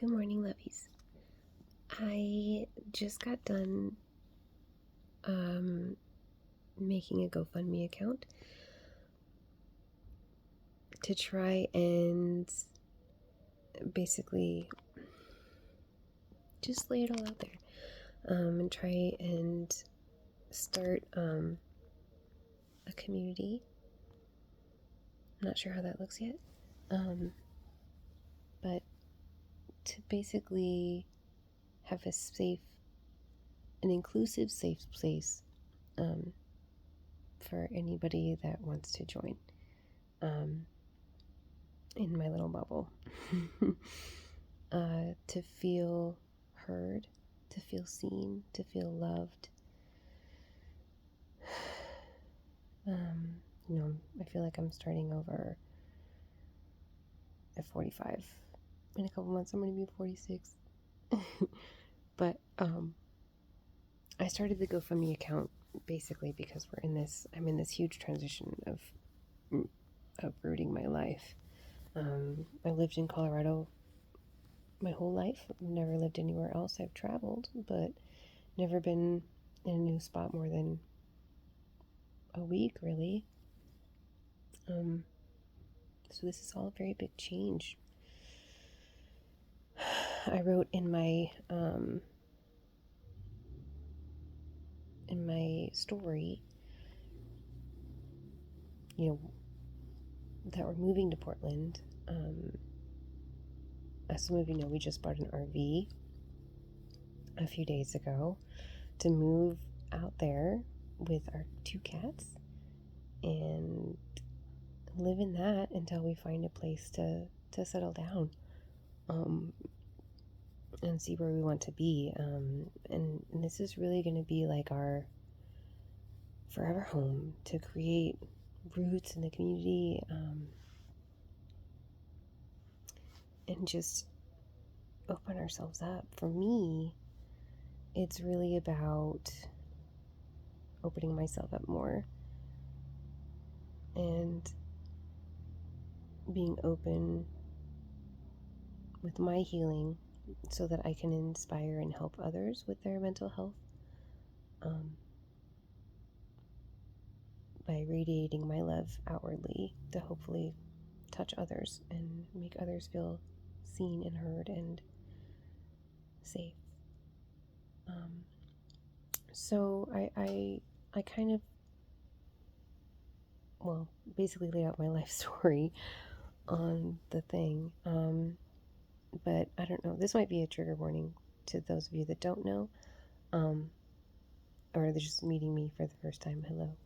Good morning, lovies. I just got done making a GoFundMe account to try and basically just lay it all out there and try and start a community. I'm not sure how that looks yet, but to basically have an inclusive, safe place for anybody that wants to join in my little bubble. To feel heard, to feel seen, to feel loved. I feel like I'm starting over at 45. In a couple months, I'm going to be 46. But I started the GoFundMe account basically because I'm in this huge transition of uprooting my life. I lived in Colorado my whole life. I've never lived anywhere else. I've traveled, but never been in a new spot more than a week, really. So this is all a very big change. I wrote in my story, that we're moving to Portland. As some of you know, we just bought an RV a few days ago to move out there with our 2 cats and live in that until we find a place to settle down and see where we want to be. And this is really going to be like our forever home, to create roots in the community and just open ourselves up. For me, it's really about opening myself up more and being open with my healing so that I can inspire and help others with their mental health by radiating my love outwardly to hopefully touch others and make others feel seen and heard and safe. So I kind of, basically laid out my life story on the thing. But I don't know. This might be a trigger warning to those of you that don't know, or they're just meeting me for the first time. Hello.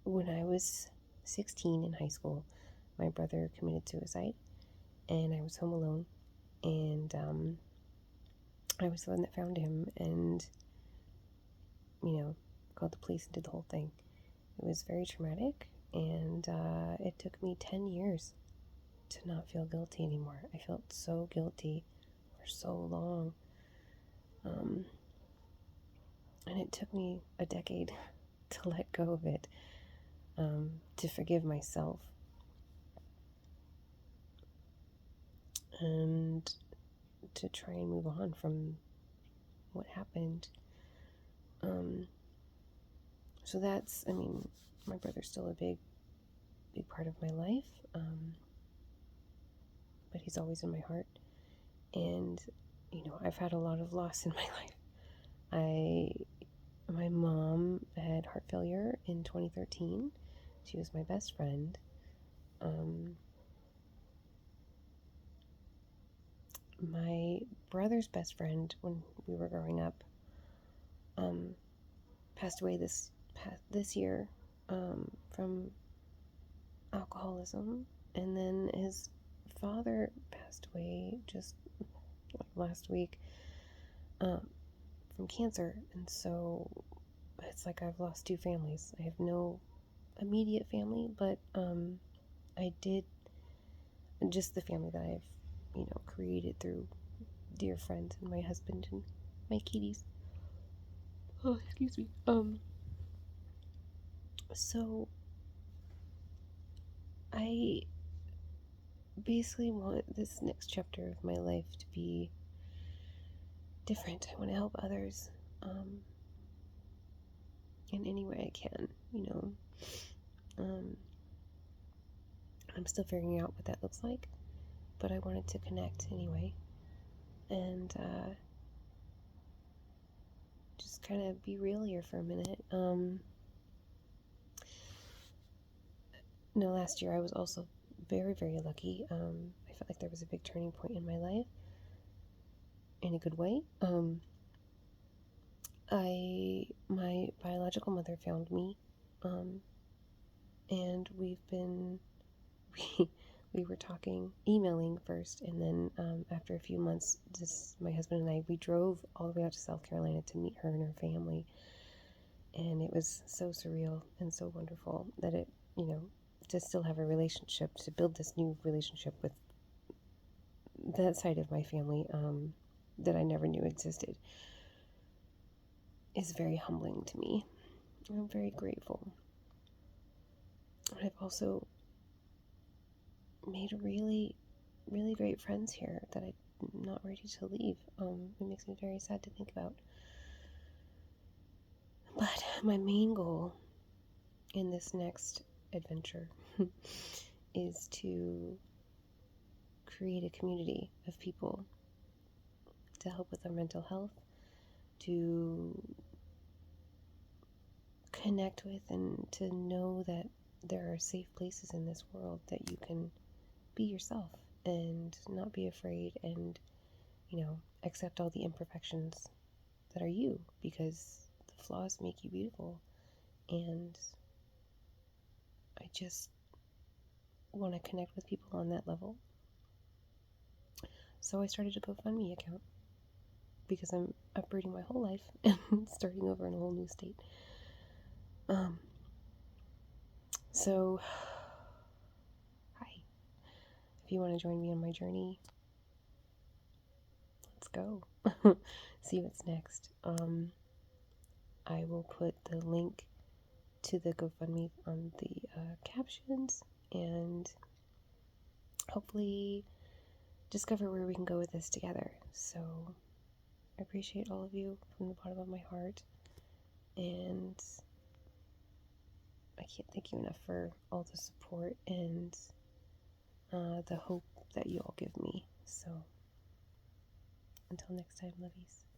When I was 16 in high school, my brother committed suicide, and I was home alone, and I was the one that found him, and called the police and did the whole thing. It was very traumatic, and it took me 10 years to not feel guilty anymore. I felt so guilty for so long, and it took me a decade to let go of it, to forgive myself, and to try and move on from what happened. So that's, my brother's still a big part of my life, but he's always in my heart. And I've had a lot of loss in my life. My mom had heart failure in 2013. She was my best friend. My brother's best friend, when we were growing up, passed away this year from alcoholism, and then his father passed away just last week from cancer. And so it's like I've lost 2 families. I have no immediate family, but I did, just the family that I've created through dear friends and my husband and my kitties. Oh, excuse me. So I basically want this next chapter of my life to be different. I want to help others in any way I can, you know. I'm still figuring out what that looks like, but I wanted to connect anyway. And just kind of be real here for a minute. No, last year I was also very, very lucky. I felt like there was a big turning point in my life in a good way. My biological mother found me, and we were talking, emailing first, and then after a few months, my husband and I, we drove all the way out to South Carolina to meet her and her family, and it was so surreal and so wonderful that it, you know, to still have a relationship, to build this new relationship with that side of my family that I never knew existed, is very humbling to me. I'm very grateful. I've also made really, really great friends here that I'm not ready to leave. It makes me very sad to think about. But my main goal in this next adventure is to create a community of people to help with our mental health, to connect with, and to know that there are safe places in this world that you can be yourself and not be afraid, and, you know, accept all the imperfections that are you, because the flaws make you beautiful. And I just want to connect with people on that level. So I started a GoFundMe account because I'm uprooting my whole life and starting over in a whole new state. So, hi. If you want to join me on my journey, let's go. See what's next. I will put the link to the GoFundMe on the captions, and hopefully discover where we can go with this together. So I appreciate all of you from the bottom of my heart, and I can't thank you enough for all the support and the hope that you all give me. So until next time, lovies.